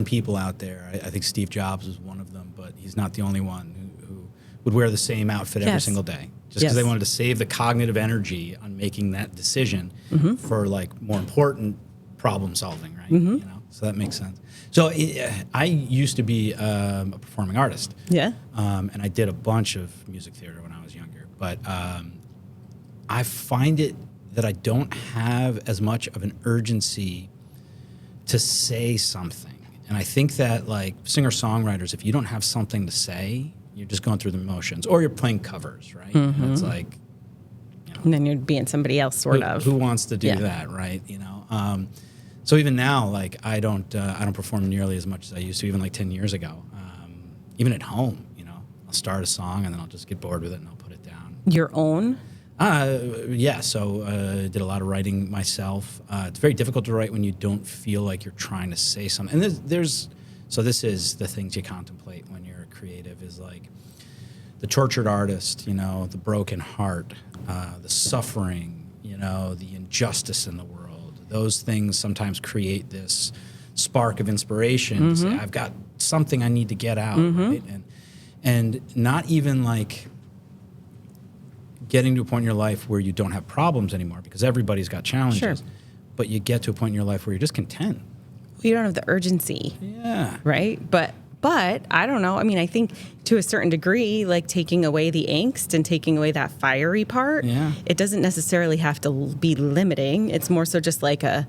people out there. I think Steve Jobs was one of them, but he's not the only one who would wear the same outfit every single day just because they wanted to save the cognitive energy on making that decision for like more important problem solving, right? You know, so that makes sense. So I used to be a performing artist. Yeah. And I did a bunch of music theater when I was younger, but I find it that I don't have as much of an urgency to say something. And I think that like singer-songwriters, if you don't have something to say, you're just going through the motions, or you're playing covers, right? And it's like, you know, and then you're being somebody else, sort of. Who wants to do that, right? You know. So even now, like I don't perform nearly as much as I used to, even like 10 years ago. Even at home, you know, I'll start a song and then I'll just get bored with it and I'll put it down. Your own? Yeah, so did a lot of writing myself. It's very difficult to write when you don't feel like you're trying to say something. And so this is the things you contemplate when you're creative, is like the tortured artist, you know, the broken heart, the suffering, you know, the injustice in the world. Those things sometimes create this spark of inspiration to say, I've got something I need to get out, right? And not even like getting to a point in your life where you don't have problems anymore, because everybody's got challenges, but you get to a point in your life where you're just content. You don't have the urgency. Yeah. Right? But I don't know. I mean, I think to a certain degree, like taking away the angst and taking away that fiery part, it doesn't necessarily have to be limiting. It's more so just like a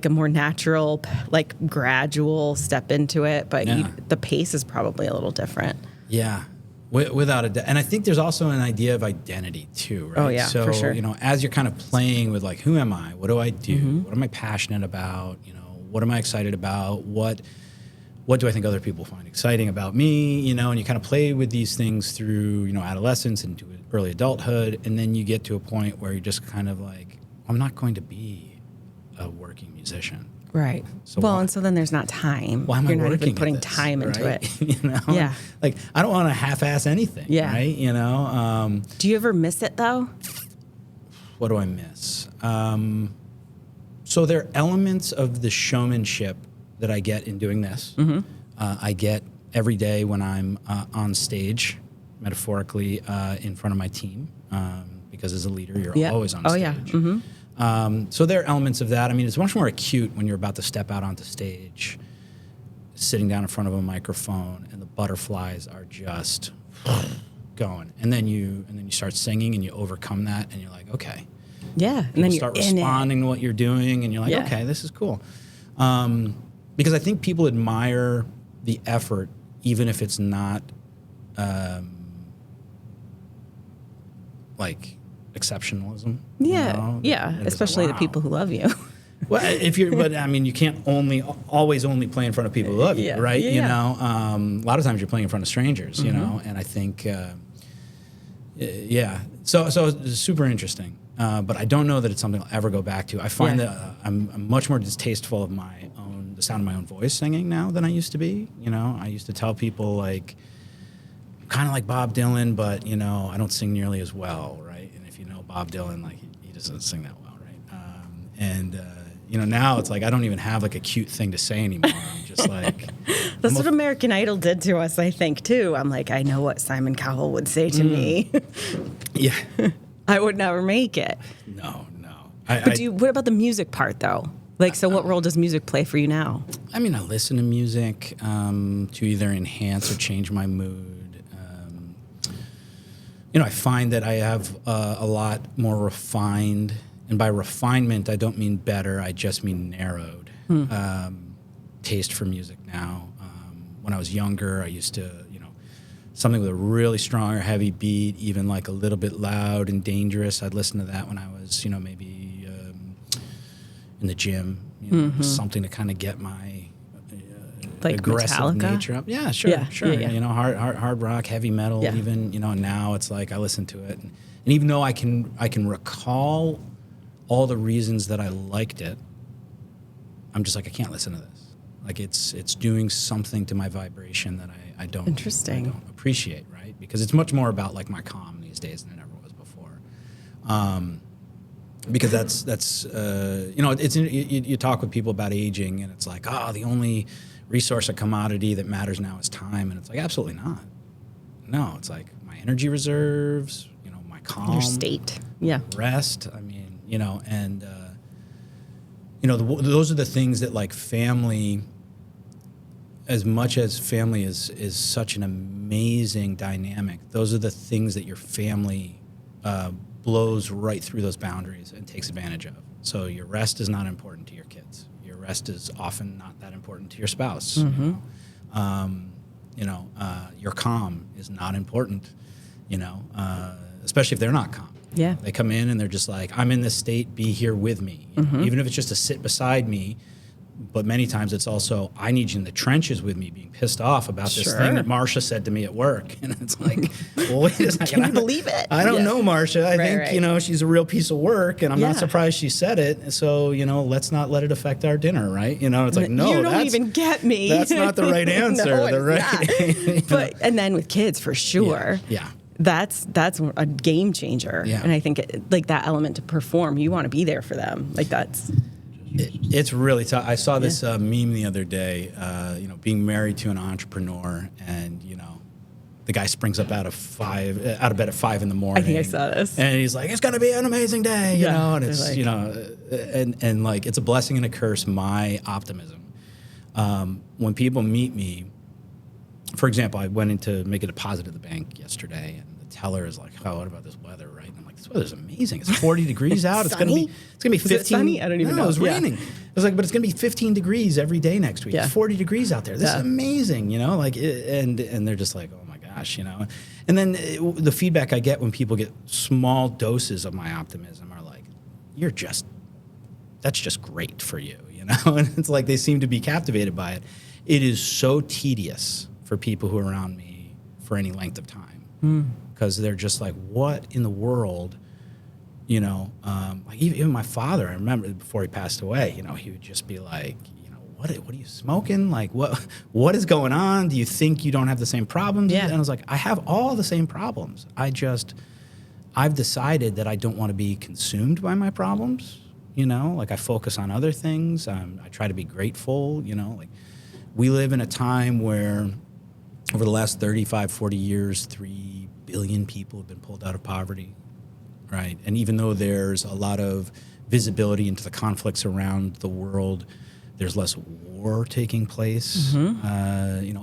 more natural, like gradual step into it. But the pace is probably a little different. Yeah. Without a doubt. And I think there's also an idea of identity too, right? Oh, yeah, so, for sure. you know, as you're kind of playing with like, who am I? What do I do? What am I passionate about? You know, what am I excited about? What do I think other people find exciting about me? You know, and you kind of play with these things through, you know, adolescence into early adulthood. And then you get to a point where you're just kind of like, I'm not going to be a working musician. Right. So and so then there's not time. Why am I You're not working even putting at this, time into right? it. You know? Yeah. Like, I don't want to half-ass anything, right? You know? Do you ever miss it, though? What do I miss? So there are elements of the showmanship that I get in doing this. I get every day when I'm on stage, metaphorically, in front of my team, because as a leader, you're always on stage. So there are elements of that. I mean, it's much more acute when you're about to step out onto stage, sitting down in front of a microphone, and the butterflies are just going. And then you start singing, and you overcome that, and you're like, okay. Yeah, and then you start responding to what you're doing, and you're like, okay, this is cool. Because I think people admire the effort, even if it's not like exceptionalism. Yeah, you know? Especially the people who love you. Well, but I mean, you can't always only play in front of people who love you, right? You know, a lot of times you're playing in front of strangers, you know, and I think, so it's super interesting. But I don't know that it's something I'll ever go back to. I find that I'm much more distasteful of the sound of my own voice singing now than I used to be. You know, I used to tell people like, I'm kind of like Bob Dylan, but you know, I don't sing nearly as well, right? And if you know Bob Dylan, like he doesn't sing that well, right? You know, now it's like I don't even have like a cute thing to say anymore. I'm just like that's what American Idol did to us, I think, too. I'm like, I know what Simon Cowell would say to me. Yeah. I would never make it. No. But what about the music part, though? Like, so what role does music play for you now? I mean, I listen to music to either enhance or change my mood. You know, I find that I have a lot more refined, and by refinement, I don't mean better, I just mean narrowed taste for music now. When I was younger, I used to, something with a really strong or heavy beat, even like a little bit loud and dangerous. I'd listen to that when I was, maybe in the gym, something to kind of get my like aggressive Metallica? nature up. Yeah, sure. Yeah. Hard rock, heavy metal, even, and now it's like I listen to it. And even though I can recall all the reasons that I liked it, I'm just like, I can't listen to this. Like it's doing something to my vibration that I don't appreciate, right? Because it's much more about like my calm these days than it ever was before. Because that's it's you talk with people about aging, and it's like, the only resource, a commodity that matters now is time. And it's like, absolutely not. No, it's like my energy reserves, my calm. Your state. Rest. I mean, and, those are the things that like family, as much as family is such an amazing dynamic, those are the things that your family blows right through those boundaries and takes advantage of. So your rest is not important to your kids. Your rest is often not that important to your spouse. Mm-hmm. Your calm is not important, especially if they're not calm. Yeah. They come in and they're just like, I'm in this state, be here with me. Even if it's just to sit beside me. But many times it's also, I need you in the trenches with me, being pissed off about this thing that Marcia said to me at work. And it's like, well, wait a second. Can you believe it? I don't know, Marcia. I think, she's a real piece of work, and I'm not surprised she said it. So, let's not let it affect our dinner, right? It's like, no, you don't even get me. That's not the right answer. No, But, and then with kids, for sure. Yeah. That's a game changer. Yeah. And I think that element to perform, you want to be there for them. Like that's... It's really tough. I saw this meme the other day, being married to an entrepreneur, and, the guy springs up out of bed at 5 in the morning. I think I saw this. And he's like, it's going to be an amazing day, you know, and it's, and like, it's a blessing and a curse, my optimism. When people meet me, for example, I went in to make a deposit at the bank yesterday, and the teller is like, oh, what about this weather, right? And I'm like, this weather's amazing. It's 40 degrees out. It's gonna be 15. Is it sunny? I don't even know. It was raining. I was like, but it's gonna be 15 degrees every day next week. It's 40 degrees out there. This is amazing, and they're just like, oh my gosh, And then the feedback I get when people get small doses of my optimism are like, that's just great for you, And it's like they seem to be captivated by it. It is so tedious for people who are around me for any length of time, because they're just like, what in the world, like even my father, I remember before he passed away, he would just be like, what are you smoking? Like, what is going on? Do you think you don't have the same problems? Yeah. And I was like, I have all the same problems. I've decided that I don't want to be consumed by my problems, like I focus on other things. I try to be grateful, like we live in a time where over the last 35, 40 years, 3 billion people have been pulled out of poverty, right? And even though there's a lot of visibility into the conflicts around the world, there's less war taking place,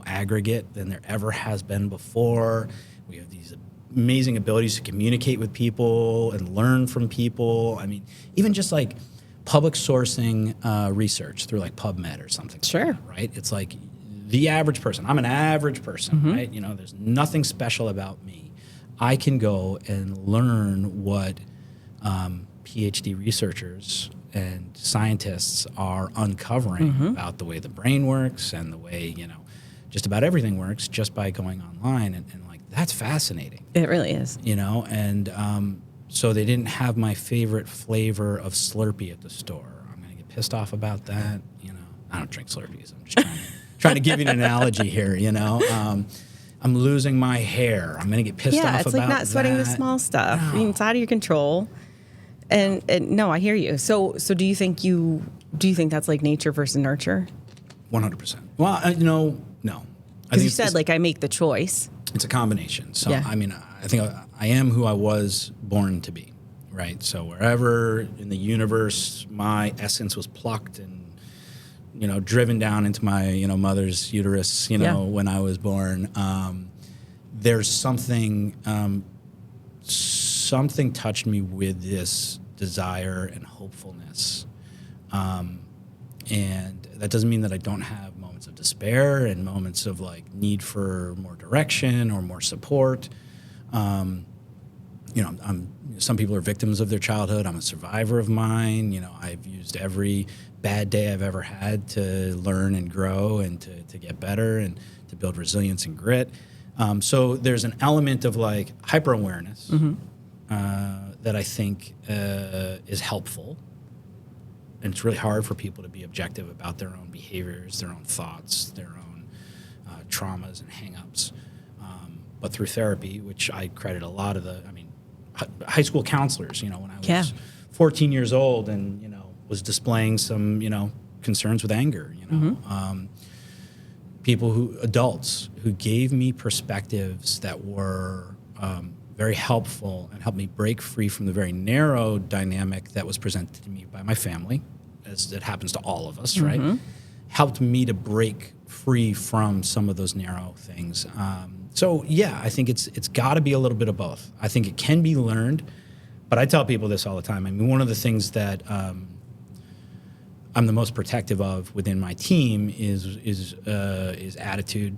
aggregate than there ever has been before. We have these amazing abilities to communicate with people and learn from people. I mean, even just like public sourcing research through like PubMed or something. Sure. Like that, right? It's like the average person. I'm an average person, right? There's nothing special about me. I can go and learn what PhD researchers and scientists are uncovering about the way the brain works and the way, just about everything works just by going online. And like, that's fascinating. It really is. And so they didn't have my favorite flavor of Slurpee at the store. I'm going to get pissed off about that. I don't drink Slurpees. I'm just trying to give you an analogy here, I'm losing my hair. I'm going to get pissed off about that. Yeah, it's like not sweating the small stuff. No. I mean, it's out of your control. And no, I hear you. So do you think that's like nature versus nurture? 100%. Well, no. Because you said like I make the choice. It's a combination. So I mean, I think I am who I was born to be, right? So wherever in the universe my essence was plucked and driven down into my mother's uterus, when I was born, there's something touched me with this desire and hopefulness. And that doesn't mean that I don't have moments of despair and moments of like need for more direction or more support. Some people are victims of their childhood. I'm a survivor of mine. I've used every bad day I've ever had to learn and grow and to get better and to build resilience and grit. So there's an element of like hyper-awareness that I think is helpful. And it's really hard for people to be objective about their own behaviors, their own thoughts, their own traumas and hang-ups. But through therapy, which I credit a lot of high school counselors, when I was 14 years old and, was displaying some, concerns with anger, adults who gave me perspectives that were very helpful and helped me break free from the very narrow dynamic that was presented to me by my family, as it happens to all of us, right? Helped me to break free from some of those narrow things. So yeah, I think it's got to be a little bit of both. I think it can be learned, but I tell people this all the time. I mean, one of the things that I'm the most protective of within my team is attitude,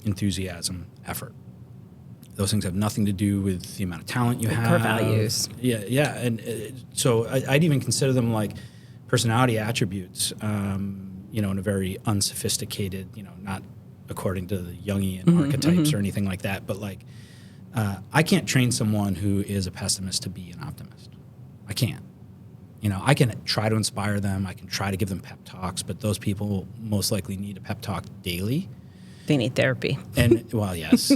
enthusiasm, effort. Those things have nothing to do with the amount of talent you have. Core values. Yeah, and so I'd even consider them like personality attributes. In a very unsophisticated, not according to the Jungian archetypes or anything like that, but like I can't train someone who is a pessimist to be an optimist. I can't. I can try to inspire them. I can try to give them pep talks, but those people most likely need a pep talk daily. They need therapy. And, well, yes.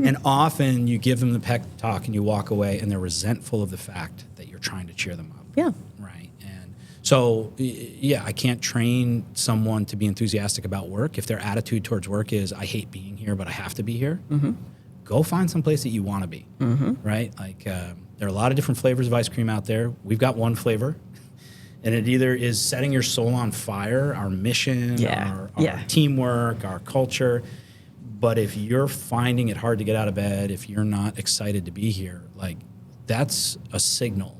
And often you give them the pep talk and you walk away and they're resentful of the fact that you're trying to cheer them up. Yeah. Right. And so, yeah, I can't train someone to be enthusiastic about work. If their attitude towards work is, I hate being here, but I have to be here, go find some place that you want to be. Right? Like, there are a lot of different flavors of ice cream out there. We've got one flavor. And it either is setting your soul on fire, our mission, our teamwork, our culture. But if you're finding it hard to get out of bed, if you're not excited to be here, like that's a signal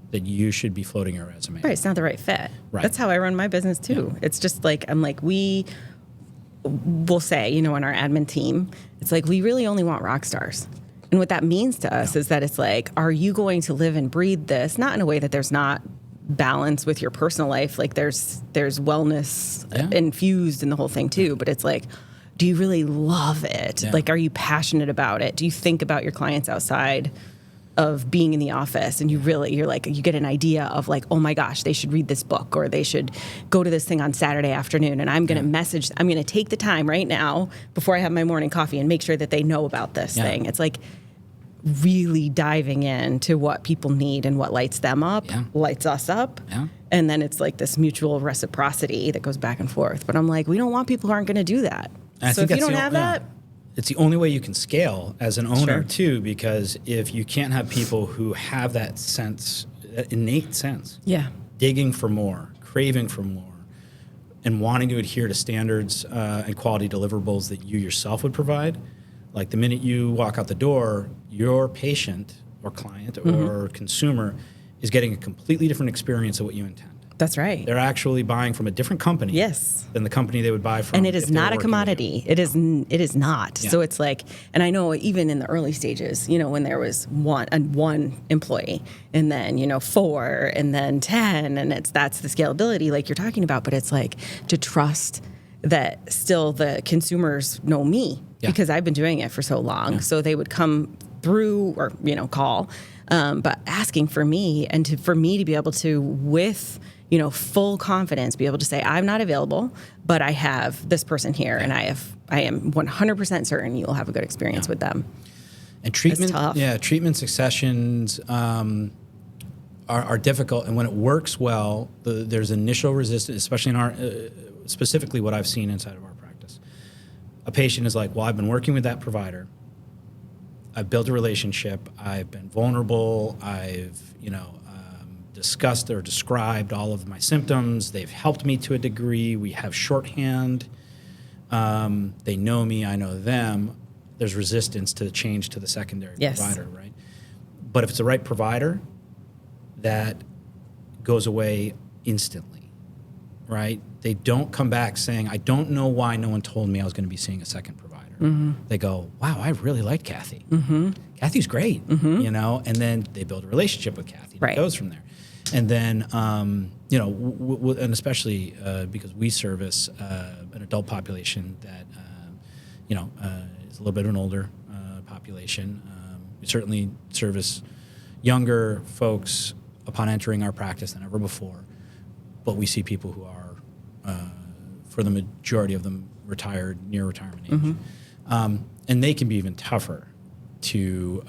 that you should be floating your resume. Right, it's not the right fit. Right. That's how I run my business too. Yeah. It's just like, we will say, in our admin team, it's like, we really only want rock stars. And what that means to us is that it's like, are you going to live and breathe this? Not in a way that there's not balance with your personal life, like there's wellness infused in the whole thing too, but it's like, do you really love it? Like, are you passionate about it? Do you think about your clients outside of being in the office, and you're like, you get an idea of like, oh my gosh, they should read this book, or they should go to this thing on Saturday afternoon, and I'm going to take the time right now before I have my morning coffee and make sure that they know about this thing. It's like really diving into what people need and what lights them up, lights us up. And then it's like this mutual reciprocity that goes back and forth. But I'm like, we don't want people who aren't going to do that. So if you don't have that, it's the only way you can scale as an owner too, because if you can't have people who have that sense, that innate sense, digging for more, craving for more, and wanting to adhere to standards and quality deliverables that you yourself would provide, like the minute you walk out the door, your patient or client or consumer is getting a completely different experience of what you intend. That's right. They're actually buying from a different company than the company they would buy from. And it is not a commodity. It is not. Yeah. So it's like, and I know even in the early stages, when there was one employee and then, 4 and then 10, and that's the scalability like you're talking about, but it's like to trust that still the consumers know me because I've been doing it for so long. So they would come through or, call, but asking for me and for me to be able to, with full confidence, be able to say, I'm not available, but I have this person here, and I am 100% certain you will have a good experience with them. And treatment successions are difficult, and when it works well, there's initial resistance, especially in our, specifically what I've seen inside of our practice. A patient is like, well, I've been working with that provider, I've built a relationship, I've been vulnerable, I've, discussed or described all of my symptoms. They've helped me to a degree. We have shorthand. They know me. I know them. There's resistance to the change to the secondary provider, right? But if it's the right provider, that goes away instantly, right? They don't come back saying, I don't know why no one told me I was going to be seeing a second provider. They go, wow, I really like Kathy. Kathy's great, and then they build a relationship with Kathy. It goes from there. And then, and especially because we service an adult population that, is a little bit of an older population. We certainly service younger folks upon entering our practice than ever before. But we see people who are, for the majority of them, retired, near retirement age. And they can be even tougher to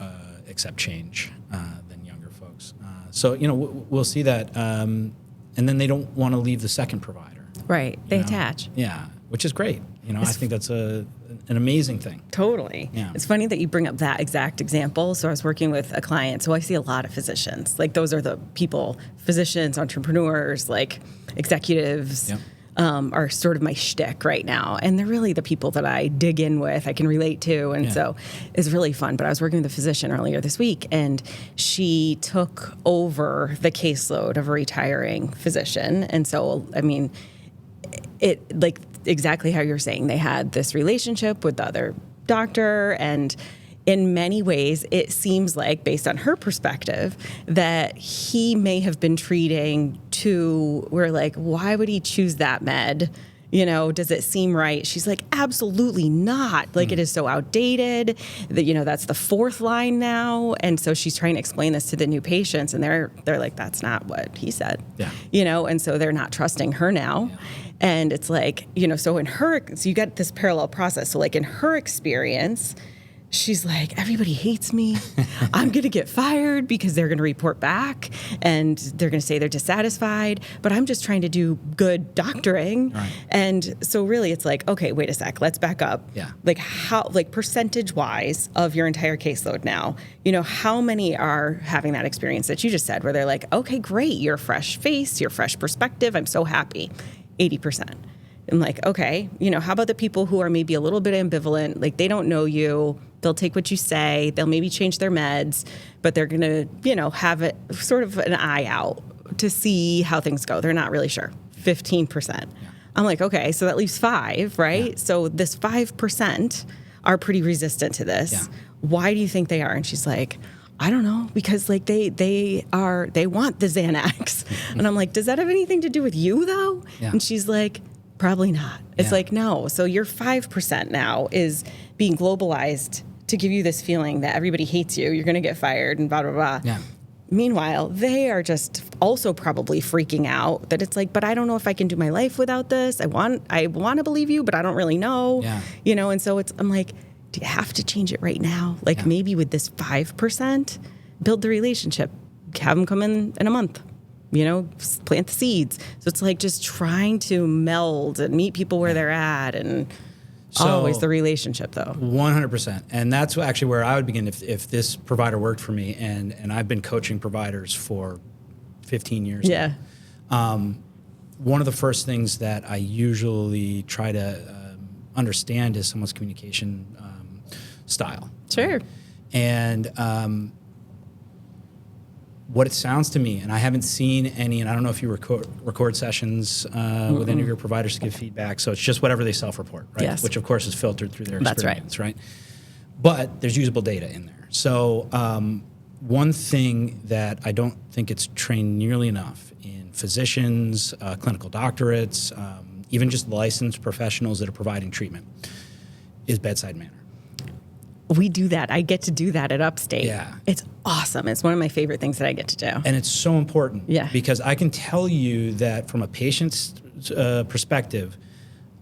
accept change than younger folks. So, we'll see that. And then they don't want to leave the second provider. Right. They attach. Yeah, which is great. I think that's an amazing thing. Totally. Yeah. It's funny that you bring up that exact example. So I was working with a client. So I see a lot of physicians. Like those are the people, physicians, entrepreneurs, like executives. Yep. Are sort of my shtick right now. And they're really the people that I dig in with, I can relate to. And so it's really fun. But I was working with a physician earlier this week, and she took over the caseload of a retiring physician. And so, I mean, it like exactly how you're saying, they had this relationship with the other doctor, and in many ways, it seems like, based on her perspective, that he may have been treating we're like, why would he choose that med? Does it seem right? She's like, absolutely not. Like, it is so outdated that, that's the fourth line now. And so she's trying to explain this to the new patients, and they're like, that's not what he said. Yeah. And so they're not trusting her now. Yeah. And it's like, so you get this parallel process. So like in her experience, she's like, everybody hates me. I'm going to get fired because they're going to report back and they're going to say they're dissatisfied, but I'm just trying to do good doctoring. Right. And so really it's like, okay, wait a sec, let's back up. Yeah. Like how, like percentage wise of your entire caseload now, how many are having that experience that you just said, where they're like, okay, great. You're a fresh face, you're a fresh perspective. I'm so happy. 80%. I'm like, okay, how about the people who are maybe a little bit ambivalent? Like they don't know you. They'll take what you say. They'll maybe change their meds, but they're going to, have it sort of an eye out to see how things go. They're not really sure. 15%. Yeah. I'm like, okay, so that leaves 5, right? Yeah. So this 5% are pretty resistant to this. Yeah. Why do you think they are? And she's like, I don't know, because like they want the Xanax. And I'm like, does that have anything to do with you though? Yeah. And she's like, probably not. It's like, no. So your 5% now is being globalized to give you this feeling that everybody hates you, you're going to get fired and blah, blah, blah. Yeah. Meanwhile, they are just also probably freaking out that it's like, but I don't know if I can do my life without this. I want to believe you, but I don't really know. Yeah. And so I'm like, do you have to change it right now? Like maybe with this 5%, build the relationship, have them come in a month. Plant the seeds. So it's like just trying to meld and meet people where they're at, and always the relationship though. 100%. And that's actually where I would begin if this provider worked for me, and I've been coaching providers for 15 years now. One of the first things that I usually try to understand is someone's communication style. Sure. And what it sounds to me, and I haven't seen any, and I don't know if you record sessions with any of your providers to give feedback, so it's just whatever they self-report, right? Yes. Which, of course, is filtered through their experience, That's right. But there's usable data in there. So one thing that I don't think it's trained nearly enough in physicians, clinical doctorates, even just licensed professionals that are providing treatment, is bedside manner. We do that. I get to do that at Upstate. Yeah. It's awesome. It's one of my favorite things that I get to do. And it's so important. Yeah. Because I can tell you that from a patient's perspective,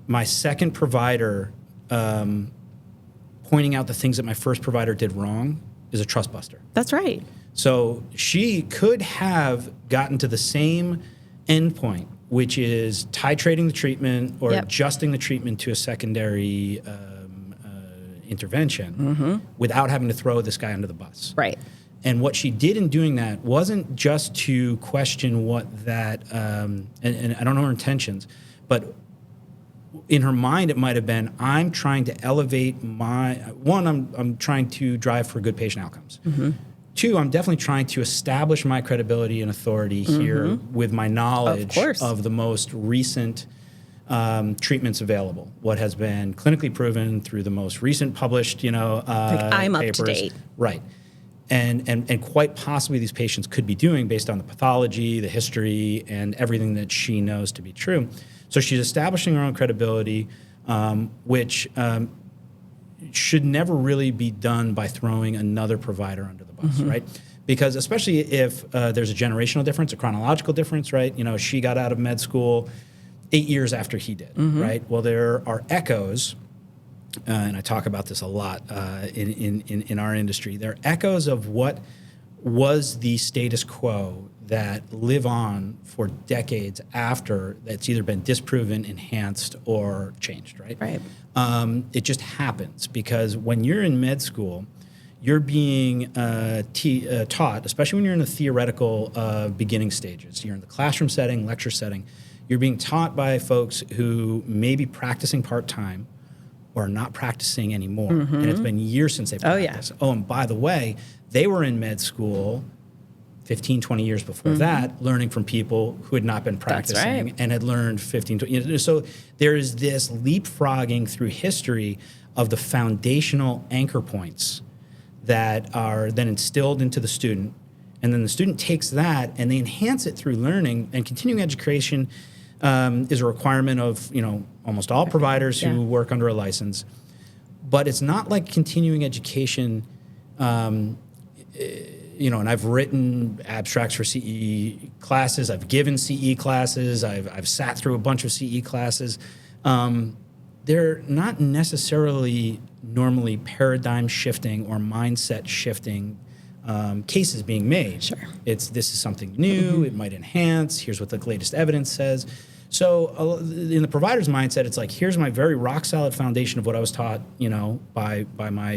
my second provider pointing out the things that my first provider did wrong is a trust buster. That's right. So she could have gotten to the same endpoint, which is titrating the treatment or adjusting the treatment to a secondary intervention without having to throw this guy under the bus. Right. And what she did in doing that wasn't just to question what that, and I don't know her intentions, but in her mind it might have been, I'm trying to elevate I'm trying to drive for good patient outcomes. 2, I'm definitely trying to establish my credibility and authority here with my knowledge of the most recent treatments available, what has been clinically proven through the most recent published, like I'm papers. Up to date. Right. And quite possibly these patients could be doing based on the pathology, the history, and everything that she knows to be true. So she's establishing her own credibility, which should never really be done by throwing another provider under the bus, right? Because especially if there's a generational difference, a chronological difference, right? She got out of med school 8 years after he did, right? Well, there are echoes, and I talk about this a lot in our industry. There are echoes of what was the status quo that live on for decades after that's either been disproven, enhanced, or changed, right? Right. It just happens because when you're in med school, you're being taught, especially when you're in the theoretical beginning stages. You're in the classroom setting, lecture setting. You're being taught by folks who may be practicing part-time or not practicing anymore. And it's been years since they've practiced. Oh, and by the way, they were in med school 15, 20 years before that, learning from people who had not been practicing and had learned 15, 20. So there is this leapfrogging through history of the foundational anchor points that are then instilled into the student. And then the student takes that and they enhance it through learning. And continuing education is a requirement of, almost all providers who work under a license. But it's not like continuing education, and I've written abstracts for CE classes. I've given CE classes. I've sat through a bunch of CE classes. They're not necessarily normally paradigm shifting or mindset shifting cases being made. Sure. This is something new. It might enhance. Here's what the latest evidence says. So in the provider's mindset, it's like, here's my very rock solid foundation of what I was taught, by my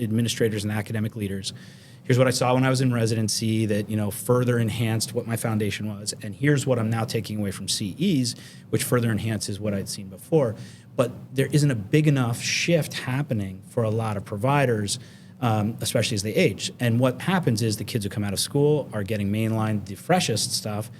administrators and academic leaders. Here's what I saw when I was in residency that, further enhanced what my foundation was. And here's what I'm now taking away from CEs, which further enhances what I'd seen before. But there isn't a big enough shift happening for a lot of providers, especially as they age. And what happens is the kids who come out of school are getting mainlined the freshest stuff.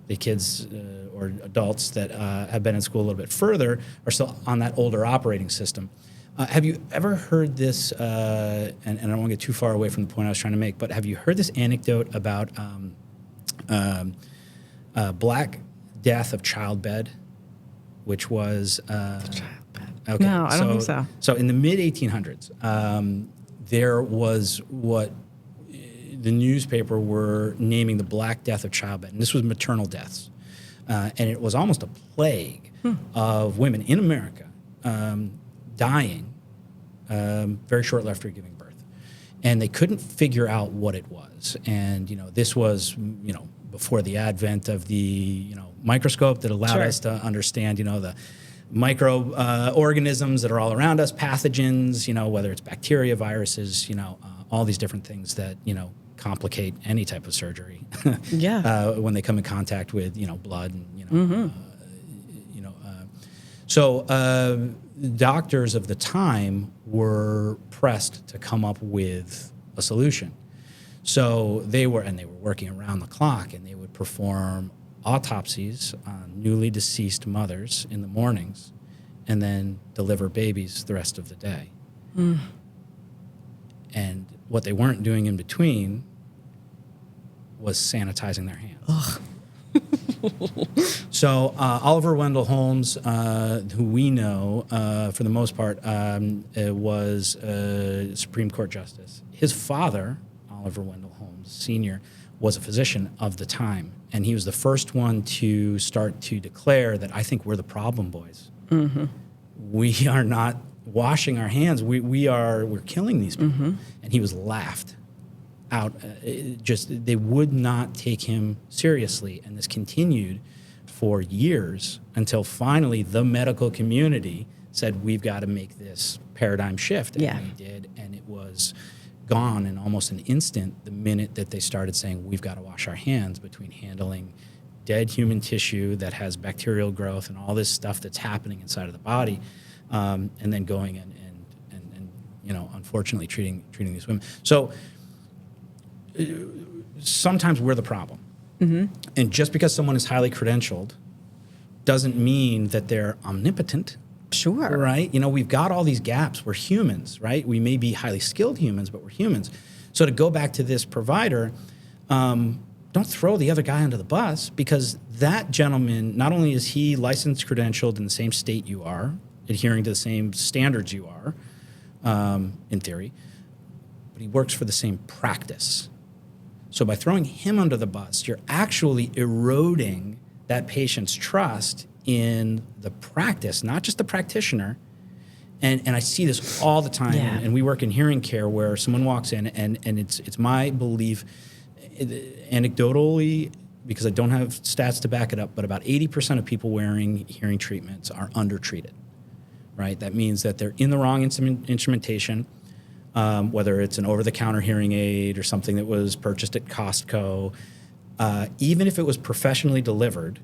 The kids or adults that have been in school a little bit further are still on that older operating system. Have you ever heard this, and I don't want to get too far away from the point I was trying to make, but have you heard this anecdote about Black Death of Childbed, which was... Childbed. Okay, no, I don't think so. So in the mid-1800s, there was what the newspaper were naming the Black Death of Childbed. And this was maternal deaths. And it was almost a plague of women in America dying very shortly after giving birth. And they couldn't figure out what it was. And, this was, before the advent of the, microscope that allowed us to understand, the microorganisms that are all around us, pathogens, whether it's bacteria, viruses, all these different things that, complicate any type of surgery when they come in contact with, blood and, so doctors of the time were pressed to come up with a solution. So they were working around the clock, and they would perform autopsies on newly deceased mothers in the mornings and then deliver babies the rest of the day. And what they weren't doing in between was sanitizing their hands. So Oliver Wendell Holmes, who we know for the most part was a Supreme Court justice. His father, Oliver Wendell Holmes Sr., was a physician of the time. And he was the first one to start to declare that I think we're the problem boys. We are not washing our hands. We're killing these people. And he was laughed out. They would not take him seriously. And this continued for years until finally the medical community said, we've got to make this paradigm shift. And they did. And it was gone in almost an instant the minute that they started saying, we've got to wash our hands between handling dead human tissue that has bacterial growth and all this stuff that's happening inside of the body, and then going and unfortunately treating these women. So sometimes we're the problem. And just because someone is highly credentialed doesn't mean that they're omnipotent. Sure. Right? We've got all these gaps. We're humans, right? We may be highly skilled humans, but we're humans. So to go back to this provider, don't throw the other guy under the bus, because that gentleman, not only is he licensed, credentialed in the same state you are, adhering to the same standards you are, in theory, but he works for the same practice. So by throwing him under the bus, you're actually eroding that patient's trust in the practice, not just the practitioner. And I see this all the time, and we work in hearing care where someone walks in, and it's my belief anecdotally, because I don't have stats to back it up, but about 80% of people wearing hearing treatments are undertreated, right? That means that they're in the wrong instrumentation, whether it's an over-the-counter hearing aid or something that was purchased at Costco. Even if it was professionally delivered,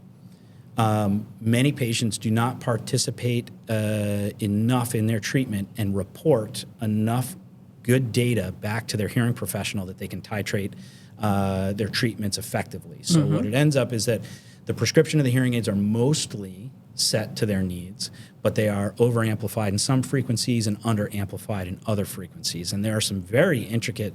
many patients do not participate enough in their treatment and report enough good data back to their hearing professional that they can titrate their treatments effectively. So what it ends up is that the prescription of the hearing aids are mostly set to their needs, but they are over-amplified in some frequencies and under-amplified in other frequencies. And there are some very intricate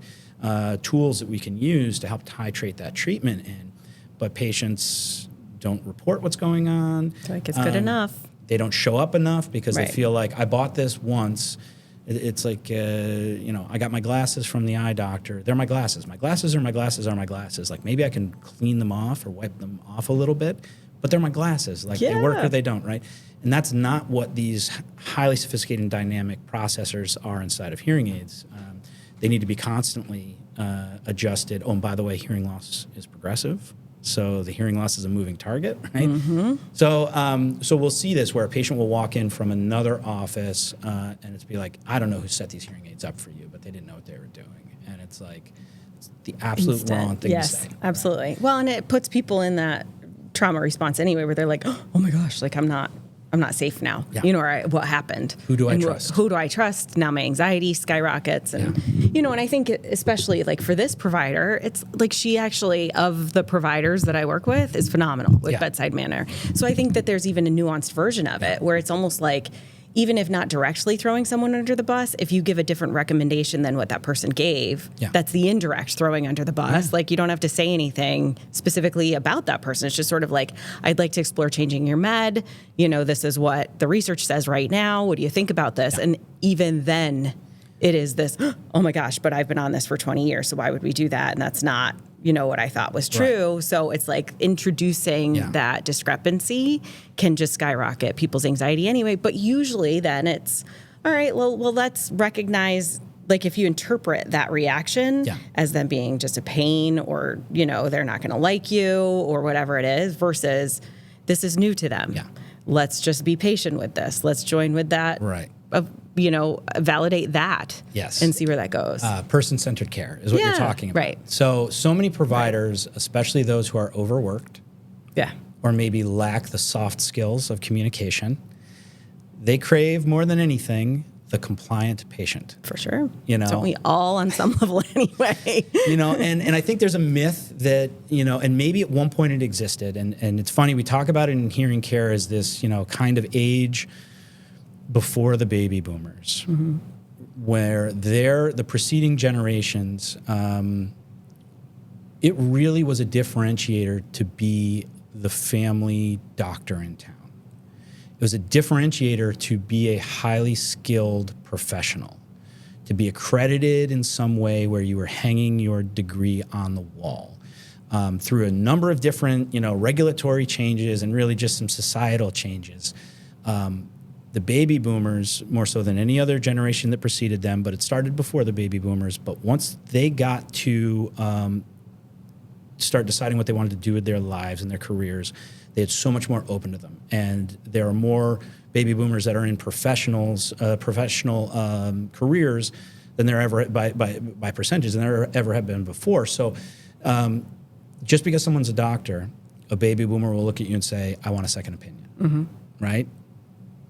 tools that we can use to help titrate that treatment in, but patients don't report what's going on. It's like it's good enough. They don't show up enough because they feel like, I bought this once. It's like, I got my glasses from the eye doctor. They're my glasses. My glasses are my glasses are my glasses. Like, maybe I can clean them off or wipe them off a little bit, but they're my glasses. Like, they work or they don't, right? And that's not what these highly sophisticated and dynamic processors are inside of hearing aids. They need to be constantly adjusted. Oh, and by the way, hearing loss is progressive. So the hearing loss is a moving target, right? So we'll see this where a patient will walk in from another office and it's be like, I don't know who set these hearing aids up for you, but they didn't know what they were doing. And it's like, it's the absolute wrong thing to say. Yes, absolutely. Right? Well, and it puts people in that trauma response anyway, where they're like, oh my gosh, like I'm not safe now. Yeah. Or what happened? Who do I trust? Who do I trust? Now my anxiety skyrockets. And, and I think especially like for this provider, it's like she actually, of the providers that I work with, is phenomenal with bedside manner. So I think that there's even a nuanced version of it where it's almost like, even if not directly throwing someone under the bus, if you give a different recommendation than what that person gave, that's the indirect throwing under the bus. Like, you don't have to say anything specifically about that person. It's just sort of like, I'd like to explore changing your med. This is what the research says right now. What do you think about this? And even then, it is this, oh my gosh, but I've been on this for 20 years, so why would we do that? And that's not, what I thought was true. Right. So it's like introducing that discrepancy can just skyrocket people's anxiety anyway. But usually then it's, all right, well, let's recognize, like, if you interpret that reaction as them being just a pain or, they're not going to like you or whatever it is, versus this is new to them. Yeah. Let's just be patient with this. Let's join with that. Right. Validate that. Yes. And see where that goes. Person-centered care is what you're talking about. Right. So many providers, especially those who are overworked, or maybe lack the soft skills of communication, they crave more than anything the compliant patient. For sure. Don't we all on some level anyway? And I think there's a myth that, and maybe at one point it existed, and it's funny, we talk about it in hearing care as this, kind of age before the baby boomers, where the preceding generations, it really was a differentiator to be the family doctor in town. It was a differentiator to be a highly skilled professional, to be accredited in some way where you were hanging your degree on the wall. Through a number of different, regulatory changes and really just some societal changes. The baby boomers, more so than any other generation that preceded them, but it started before the baby boomers, but once they got to start deciding what they wanted to do with their lives and their careers, they had so much more open to them. And there are more baby boomers that are in professional careers than there ever, by percentage, than there ever have been before. So just because someone's a doctor, a baby boomer will look at you and say, I want a second opinion, right?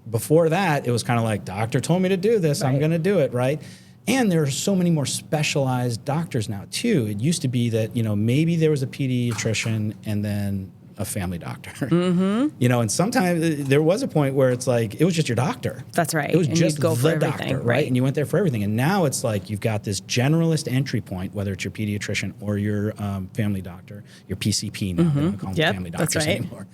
Before that, it was kind of like, doctor told me to do this, I'm going to do it, right? And there are so many more specialized doctors now, too. It used to be that, maybe there was a pediatrician and then a family doctor. And sometimes there was a point where it's like, it was just your doctor. That's right. It was and just go the doctor, right? And you went there for everything. And now it's like you've got this generalist entry point, whether it's your pediatrician or your family doctor, your PCP now. They don't call them family doctors anymore.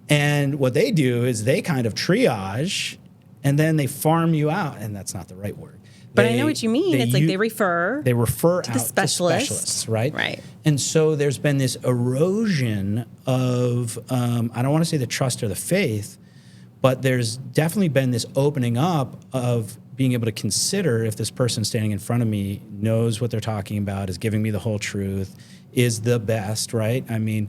And what they do is they kind of triage and then they farm you out. And that's not the right word. But I know what you mean. It's like they refer to out to the specialists, right? Right. And so there's been this erosion of, I don't want to say the trust or the faith, But there's definitely been this opening up of being able to consider if this person standing in front of me knows what they're talking about, is giving me the whole truth, is the best, right? I mean,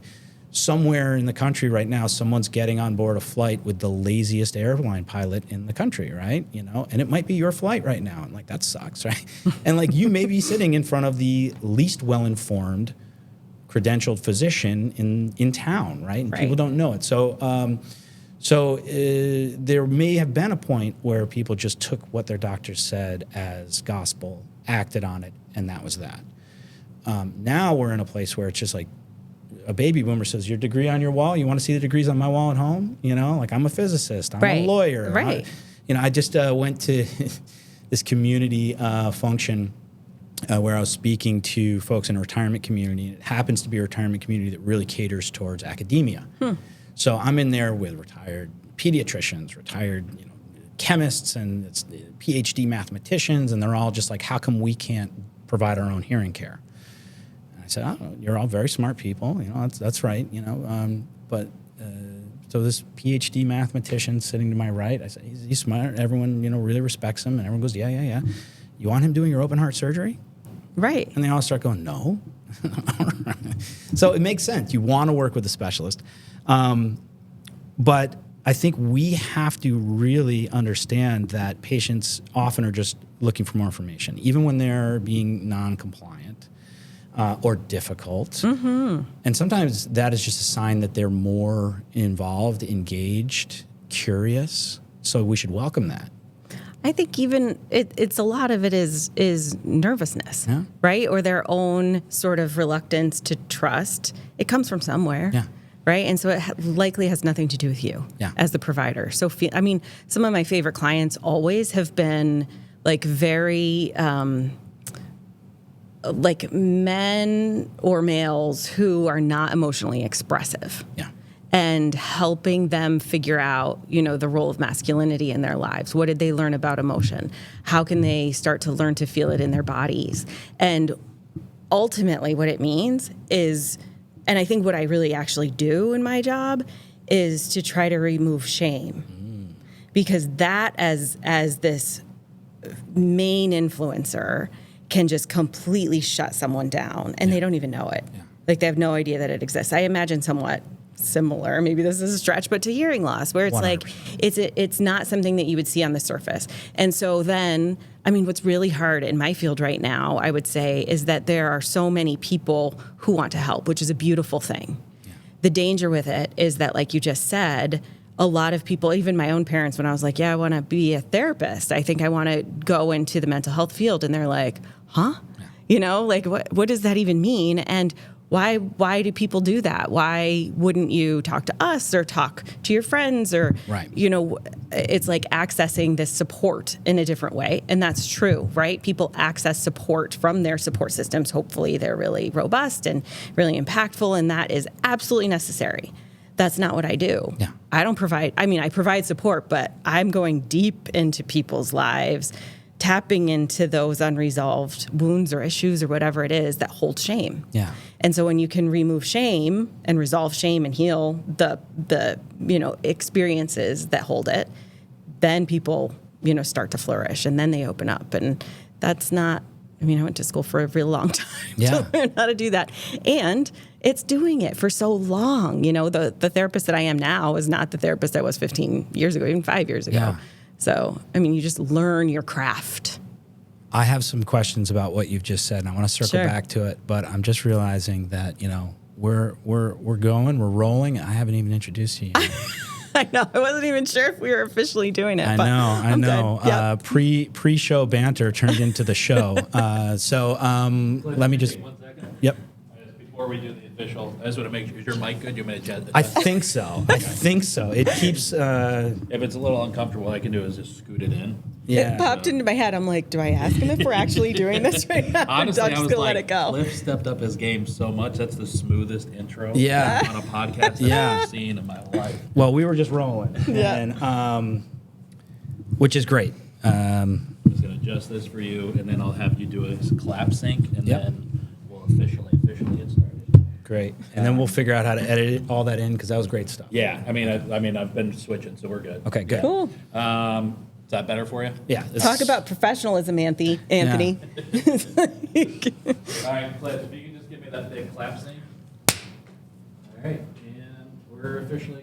somewhere in the country right now, someone's getting on board a flight with the laziest airline pilot in the country, right? You know, and it might be your flight right now. And like, that sucks, right? And like, you may be sitting in front of the least well-informed, credentialed physician in town, right? And people don't know it. So there may have been a point where people just took what their doctor said as gospel, acted on it, and that was that. Now we're in a place where it's just like a baby boomer says, your degree on your wall, you want to see the degrees on my wall at home? You know, like, I'm a physicist, I'm a lawyer. Right. I just went to this community function where I was speaking to folks in a retirement community. It happens to be a retirement community that really caters towards academia. So I'm in there with retired pediatricians, retired chemists, and it's PhD mathematicians, and they're all just like, how come we can't provide our own hearing care? And I said, oh, you're all very smart people, that's right, but so this PhD mathematician sitting to my right, I said, he's smart, everyone really respects him, and everyone goes, yeah. You want him doing your open heart surgery? Right. And they all start going, no. So it makes sense. You want to work with a specialist. But I think we have to really understand that patients often are just looking for more information, even when they're being non-compliant or difficult. And sometimes that is just a sign that they're more involved, engaged, curious. So we should welcome that. I think even it's a lot of it is nervousness, right? Or their own sort of reluctance to trust. It comes from somewhere. Right. And so it likely has nothing to do with you as the provider. So, some of my favorite clients always have been like very like men or males who are not emotionally expressive. And helping them figure out, the role of masculinity in their lives. What did they learn about emotion? How can they start to learn to feel it in their bodies? And ultimately what it means is, and I think what I really actually do in my job is to try to remove shame. Because that as this main influencer can just completely shut someone down and they don't even know it. Like, they have no idea that it exists. I imagine somewhat similar, maybe this is a stretch, but to hearing loss, where it's 100%. Like it's not something that you would see on the surface. And so then, what's really hard in my field right now, I would say, is that there are so many people who want to help, which is a beautiful thing. The danger with it is that, like you just said, a lot of people, even my own parents, when I was like, I want to be a therapist, I think I want to go into the mental health field, and they're like, huh? Like, what does that even mean? And why do people do that? Why wouldn't you talk to us or talk to your friends or, it's like accessing this support in a different way. And that's true, right? People access support from their support systems. Hopefully they're really robust and really impactful, and that is absolutely necessary. That's not what I do. I don't provide, I provide support, but I'm going deep into people's lives, tapping into those unresolved wounds or issues or whatever it is that hold shame. And so when you can remove shame and resolve shame and heal the experiences that hold it, then people, start to flourish, and then they open up. And that's not, I went to school for a real long time to learn how to do that. And it's doing it for so long. The therapist that I am now is not the therapist I was 15 years ago, even 5 years ago. So, you just learn your craft. I have some questions about what you've just said, and I want to circle back to it, but I'm just realizing that, we're rolling. I haven't even introduced you yet. I know. I wasn't even sure if we were officially doing it. I know. Yep. Pre-show banter turned into the show. Cliff, let me just... One second. Yep. Before we do the official, I just want to make sure, is your mic good? You want me to adjust? I think so. It keeps... If it's a little uncomfortable, what I can do is just scoot it in. It popped into my head. I'm like, do I ask him if we're actually doing this right now? Honestly, I'm just going to let it go. Cliff stepped up his game so much. That's the smoothest intro on a podcast I've ever seen in my life. Well, we were just rolling. And, which is great. I'm just going to adjust this for you, and then I'll have you do a clap sync, and then we'll officially get started. Great. And then we'll figure out how to edit all that in because that was great stuff. Yeah, I mean, I've been switching, so we're good. Okay, good. Cool. Is that better for you? Yeah. Talk about professionalism, Anthony. All right, Cliff, if you can just give me that big clap scene. All right, and we're officially